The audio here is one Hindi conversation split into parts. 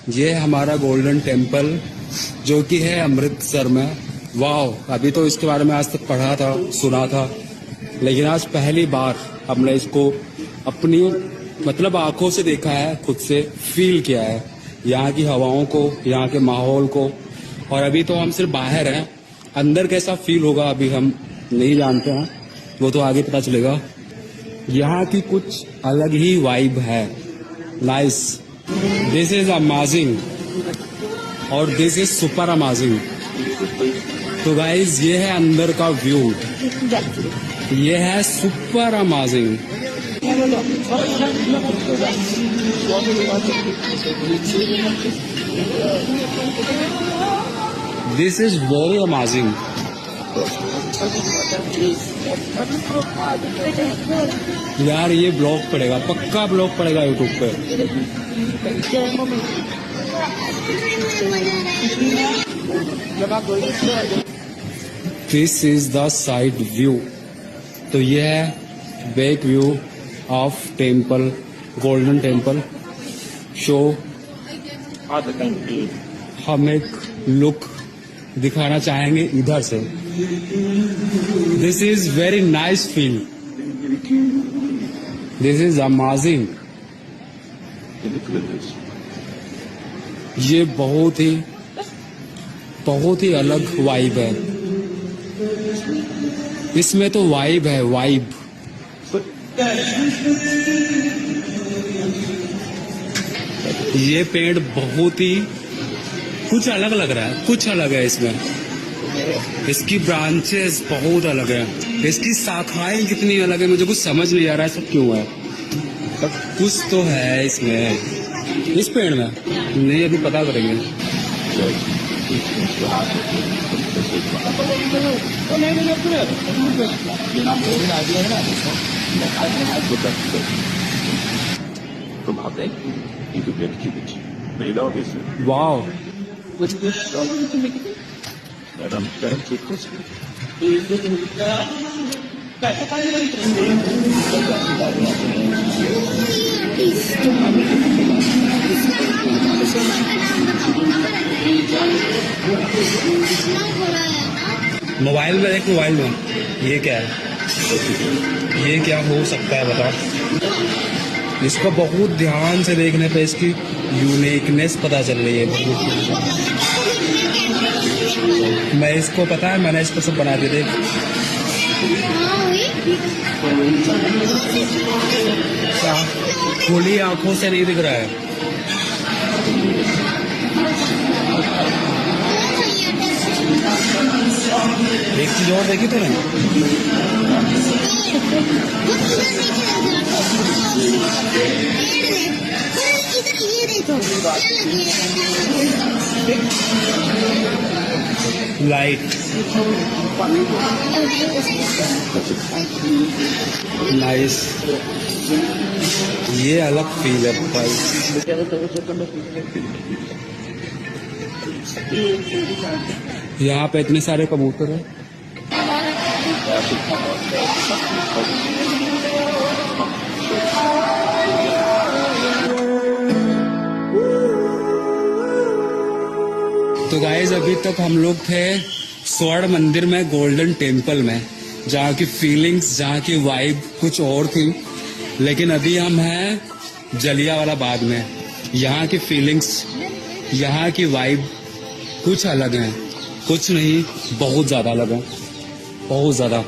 ये है हमारा गोल्डन टेम्पल जो कि है अमृतसर में। वाह, अभी तो इसके बारे में आज तक पढ़ा था, सुना था, लेकिन आज पहली बार हमने इसको अपनी मतलब आंखों से देखा है, खुद से फील किया है, यहाँ की हवाओं को, यहाँ के माहौल को। और अभी तो हम सिर्फ बाहर हैं, अंदर कैसा फील होगा अभी हम नहीं जानते हैं, वो तो आगे पता चलेगा। यहाँ की कुछ अलग ही वाइब है। नाइस, दिस इज अमेजिंग और दिस इज सुपर अमेजिंग। तो गाइज ये है अंदर का व्यू, ये है super amazing. This is very amazing. यार ये ब्लॉग पड़ेगा, पक्का ब्लॉग पड़ेगा यूट्यूब पे। This is the side view. तो ये है back view of temple, golden temple. Show हम एक लुक दिखाना चाहेंगे इधर से। This is very nice feel, this is amazing. ये बहुत ही अलग वाइब है। इसमें तो वाइब है, वाइब। ये पेड़ बहुत ही कुछ अलग लग रहा है, कुछ अलग है इसमें। इसकी ब्रांचेस बहुत अलग है, इसकी शाखाएं कितनी अलग है, मुझे कुछ समझ नहीं आ रहा है सब क्यों है, बट कुछ तो है इसमें, इस पेड़ में। नहीं, अभी पता करेंगे। वाओ, मोबाइल में देख, मोबाइल में ये क्या है, ये क्या हो सकता है बता। इसको बहुत ध्यान से देखने पे इसकी यूनिकनेस पता चल रही है। मैं इसको पता है, मैंने इसको सब बना दिया। क्या खुली आंखों से नहीं दिख रहा है। एक चीज और देखी तो नहीं, लाइट। नाइस, ये अलग फील है भाई। यहाँ पे इतने सारे कबूतर हैं। तो गाइस अभी तक हम लोग थे स्वर्ण मंदिर में, गोल्डन टेम्पल में, जहाँ की फीलिंग्स, जहाँ की वाइब कुछ और थी। लेकिन अभी हम हैं जलियांवाला बाग में। यहाँ की फीलिंग्स, यहाँ की वाइब कुछ अलग है, कुछ नहीं बहुत ज्यादा अलग है, बहुत ज्यादा।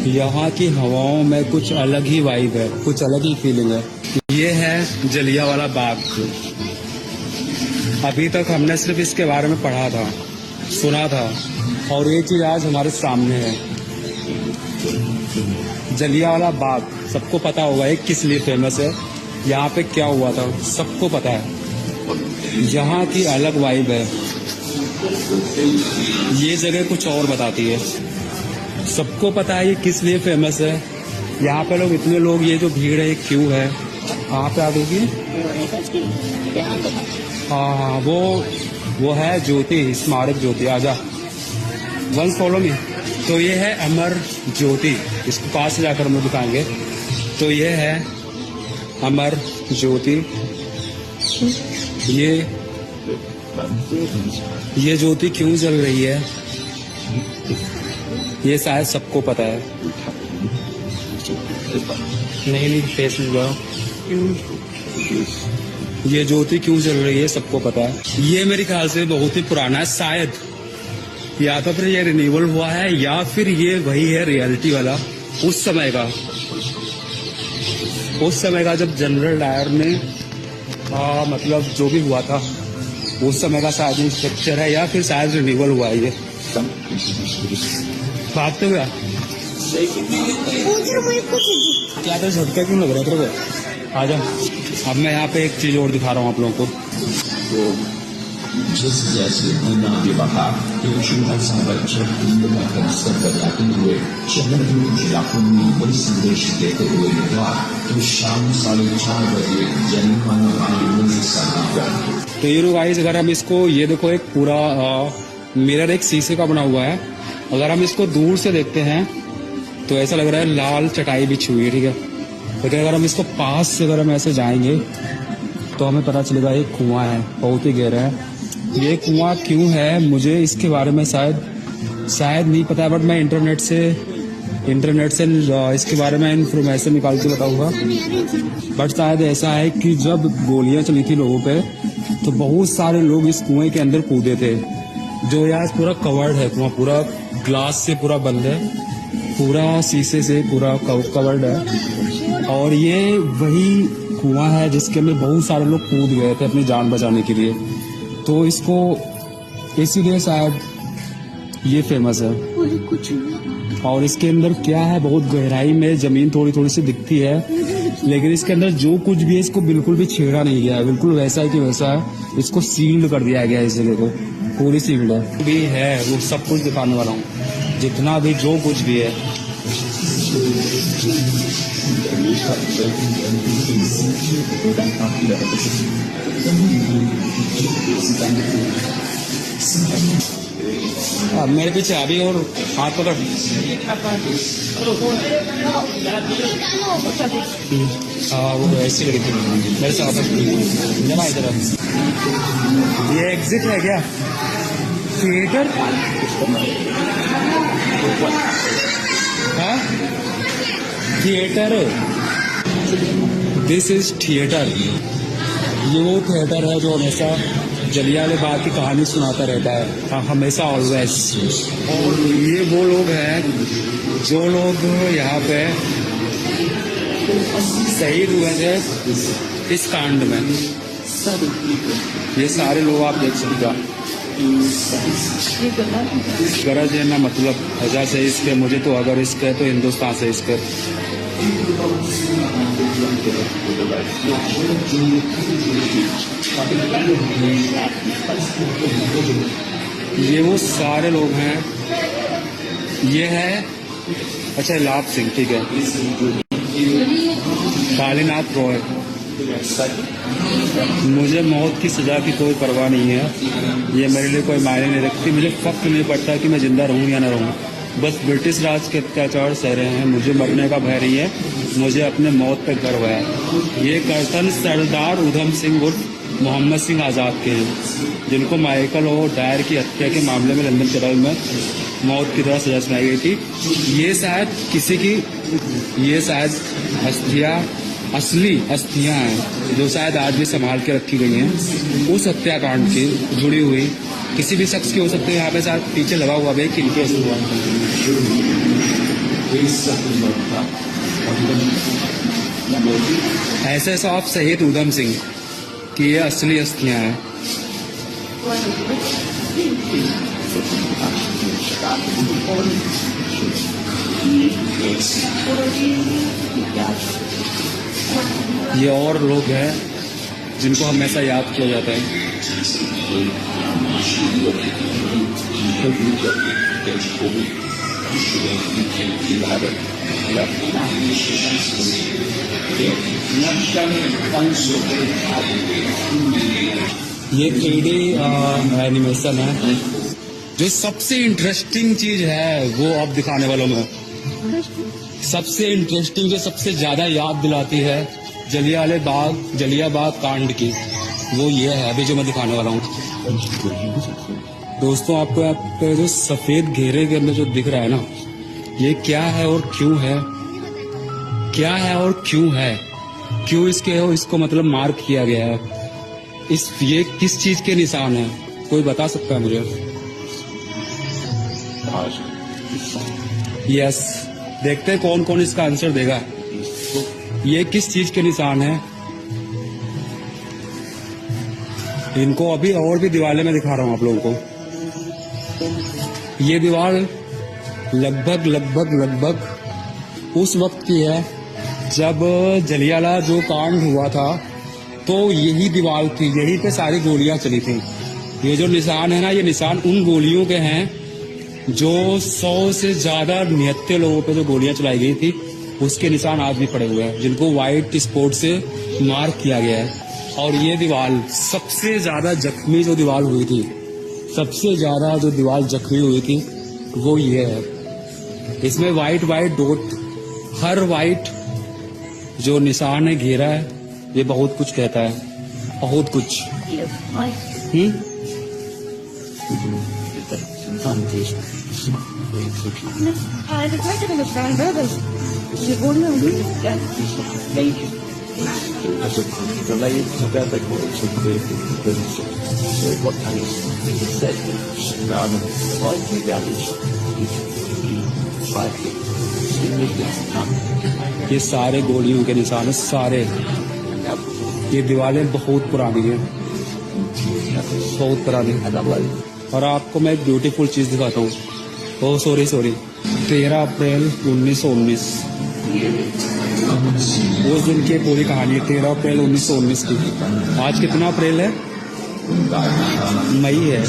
यहाँ की हवाओं में कुछ अलग ही वाइब है, कुछ अलग ही फीलिंग है। ये है जलियांवाला बाग। अभी तक हमने सिर्फ इसके बारे में पढ़ा था, सुना था, और ये चीज आज हमारे सामने है। जलियांवाला बाग सबको पता होगा ये किस लिए फेमस है, यहाँ पे क्या हुआ था सबको पता है। यहाँ की अलग वाइब है, ये जगह कुछ और बताती है। सबको पता है ये किस लिए फेमस है। यहाँ पे लोग, इतने लोग, ये जो भीड़ है ये क्यों है। आप आ दोगी? हाँ, वो है ज्योति, स्मारक ज्योति। आजा, वंस फॉलो मी। तो ये है अमर ज्योति, इसको पास से जाकर हम लोग दिखाएंगे। तो ये है अमर ज्योति। ये ज्योति क्यों जल रही है, ये शायद सबको पता है। नहीं फेस ये ज्योति क्यों जल रही है सबको पता है। ये मेरे ख्याल से बहुत ही पुराना है, शायद या तो फिर ये रिन्यूअल हुआ है या फिर ये वही है रियलिटी वाला उस समय का जब जनरल डायर ने मतलब जो भी हुआ था उस समय का शायद स्ट्रक्चर है, या फिर शायद रिन्यूअल हुआ है। ये भागते हुए क्या था, झटका क्यों लग रहा है तेरे को? आजा, अब मैं यहाँ पे एक चीज और दिखा रहा हूँ आप लोगों को। तो ये लोग गाइस, अगर हम इसको, ये देखो एक पूरा मिरर एक शीशे का बना हुआ है, अगर हम इसको दूर से देखते हैं तो ऐसा लग रहा है लाल चटाई बिछी हुई है, ठीक है। लेकिन अगर हम इसको पास से अगर हम ऐसे जाएंगे तो हमें पता चलेगा एक कुआं है, बहुत ही गहरा है। ये कुआं क्यों है मुझे इसके बारे में शायद नहीं पता है, बट मैं इंटरनेट से इसके बारे में इंफॉर्मेशन निकाल के बताऊंगा। बट शायद ऐसा है कि जब गोलियां चली थी लोगों पे तो बहुत सारे लोग इस कुएं के अंदर कूदे थे। जो यार पूरा कवर्ड है कुआं, पूरा ग्लास से पूरा बंद है, पूरा शीशे से पूरा कवर्ड है। और ये वही कुआं है जिसके अंदर बहुत सारे लोग कूद गए थे अपनी जान बचाने के लिए। तो इसको इसीलिए शायद ये फेमस है। और इसके अंदर क्या है, बहुत गहराई में जमीन थोड़ी थोड़ी सी दिखती है, लेकिन इसके अंदर जो कुछ भी है इसको बिल्कुल भी छेड़ा नहीं गया है, बिल्कुल वैसा है कि वैसा है। इसको सील्ड कर दिया गया है, इस जगह को पूरी सील्ड है। भी है वो सब कुछ दिखाने वाला हूँ, जितना भी जो कुछ भी है। मेरे पीछे अभी और हाथ पकड़। हाँ वो ऐसी लगी थी मेरे से वापस जना इधर। ये एग्जिट है क्या थिएटर? हाँ थिएटर, दिस इज थिएटर। ये वो थिएटर है जो हमेशा जलियांवाले बाग की कहानी सुनाता रहता है, हमेशा ऑलवेज। और ये वो लोग हैं जो लोग यहाँ पे शहीद हुए थे इस कांड में। ये सारे लोग आप देख सकते हो। गरज है ना, मतलब वजह से इसके, मुझे तो अगर इसके तो हिंदुस्तान से इसके। ये वो सारे लोग हैं। ये है अच्छा लाभ सिंह, ठीक है, कालीनाथ रॉय। मुझे मौत की सजा की कोई परवाह नहीं है, ये मेरे लिए कोई मायने नहीं रखती। मुझे फर्क नहीं पड़ता कि मैं जिंदा रहूं या ना रहूं, बस ब्रिटिश राज के अत्याचार सह रहे हैं। मुझे मरने का भय नहीं है, मुझे अपने मौत पे गर्व है। ये कर्तन सरदार उधम सिंह उर्फ मोहम्मद सिंह आज़ाद के हैं, जिनको माइकल और डायर की हत्या के मामले में लंदन जेल में मौत की तरह सजा सुनाई गई थी। ये शायद असली अस्थियां हैं जो शायद आज भी संभाल के रखी गई हैं उस हत्याकांड की जुड़ी हुई। किसी भी शख्स की हो सकती है, यहाँ पे साथ पीछे लगा हुआ भी किनके ऐसे ऑफ शहीद उधम सिंह की ये असली अस्थियां हैं। ये और लोग हैं जिनको हमेशा याद किया जाता है। ये 3D एनिमेशन है। जो सबसे इंटरेस्टिंग चीज है वो अब दिखाने वालों में, सबसे इंटरेस्टिंग जो सबसे ज्यादा याद दिलाती है जलियांवाले बाग कांड की, वो ये है अभी जो मैं दिखाने वाला हूँ। दोस्तों आपको यहाँ पे जो सफेद घेरे के अंदर जो दिख रहा है ना, ये क्या है और क्यों है, क्या है और क्यों है, क्यों इसको मतलब मार्क किया गया है, ये किस चीज के निशान है, कोई बता सकता है मुझे? यस, देखते हैं कौन कौन इसका आंसर देगा। ये किस चीज के निशान है? इनको अभी और भी दीवारें में दिखा रहा हूँ आप लोगों को। ये दीवार लगभग उस वक्त की है जब जलियांवाला जो कांड हुआ था, तो यही दीवार थी, यही पे सारी गोलियां चली थी। ये जो निशान है ना, ये निशान उन गोलियों के हैं जो 100 से ज्यादा निहत्थे लोगों पे जो गोलियां चलाई गई थी, उसके निशान आज भी पड़े हुए हैं, जिनको व्हाइट स्पॉट से मार्क किया गया है। और ये दीवार सबसे ज्यादा जख्मी जो दीवार हुई थी, सबसे ज्यादा जो दीवार जख्मी हुई थी वो ये है। इसमें व्हाइट डॉट, हर व्हाइट जो निशान है, घेरा है, ये बहुत कुछ कहता है, बहुत कुछ। ये सारे गोलियों के निशान है, सारे। ये दीवारें बहुत पुरानी है, बहुत पुरानी। और आपको मैं एक ब्यूटीफुल चीज दिखाता हूँ। ओह सॉरी 13 अप्रैल 1919, उस दिन की पूरी कहानी है, 13 अप्रैल 1919 की। आज कितना अप्रैल है? मई है।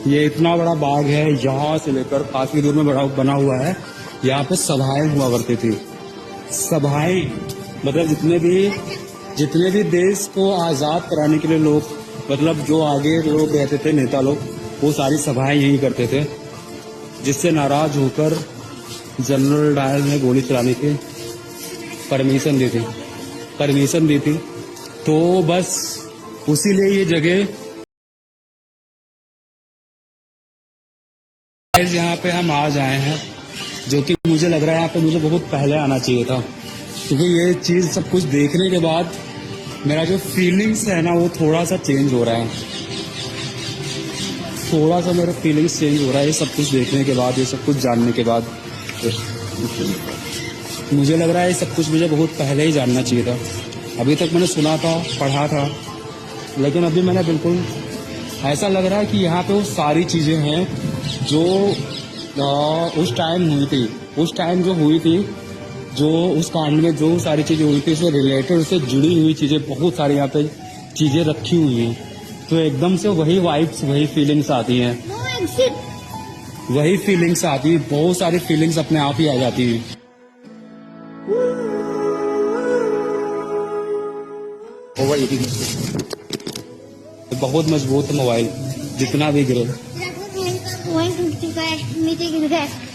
ये इतना बड़ा बाग है, यहाँ से लेकर काफी दूर में बना हुआ है। यहाँ पे सभाएं हुआ करती थी, सभाएं मतलब जितने भी देश को आजाद कराने के लिए लोग, मतलब जो आगे लोग रहते थे, नेता लोग, वो सारी सभाएं यही करते थे। जिससे नाराज होकर जनरल डायल ने गोली चलाने की परमिशन दी थी। तो बस उसी लिए ये जगह, यहाँ पे हम आज आए हैं, जो कि मुझे लग रहा है यहाँ पे मुझे बहुत पहले आना चाहिए था, क्योंकि ये चीज सब कुछ देखने के बाद मेरा जो फीलिंग्स है ना, वो थोड़ा सा चेंज हो रहा है, थोड़ा सा मेरा फीलिंग्स चेंज हो रहा है ये सब कुछ देखने के बाद, ये सब कुछ जानने के बाद। मुझे लग रहा है ये सब कुछ मुझे बहुत पहले ही जानना चाहिए था। अभी तक मैंने सुना था, पढ़ा था, लेकिन अभी मैंने बिल्कुल ऐसा लग रहा है कि यहाँ पे वो सारी चीजें हैं जो उस टाइम हुई थी, उस टाइम जो हुई थी, जो उस कांड में जो सारी चीजें हुई थी, उससे रिलेटेड, उससे जुड़ी हुई चीजें बहुत सारी यहाँ पे चीजें रखी हुई हैं। तो एकदम से वही वाइब्स, वही फीलिंग्स आती हैं, वही फीलिंग्स आती है, बहुत सारी फीलिंग्स अपने आप ही आ जाती हैं। बहुत मजबूत है मोबाइल, जितना भी गिरे। मोबाइल टूट चुका है, नीचे गिर गया है।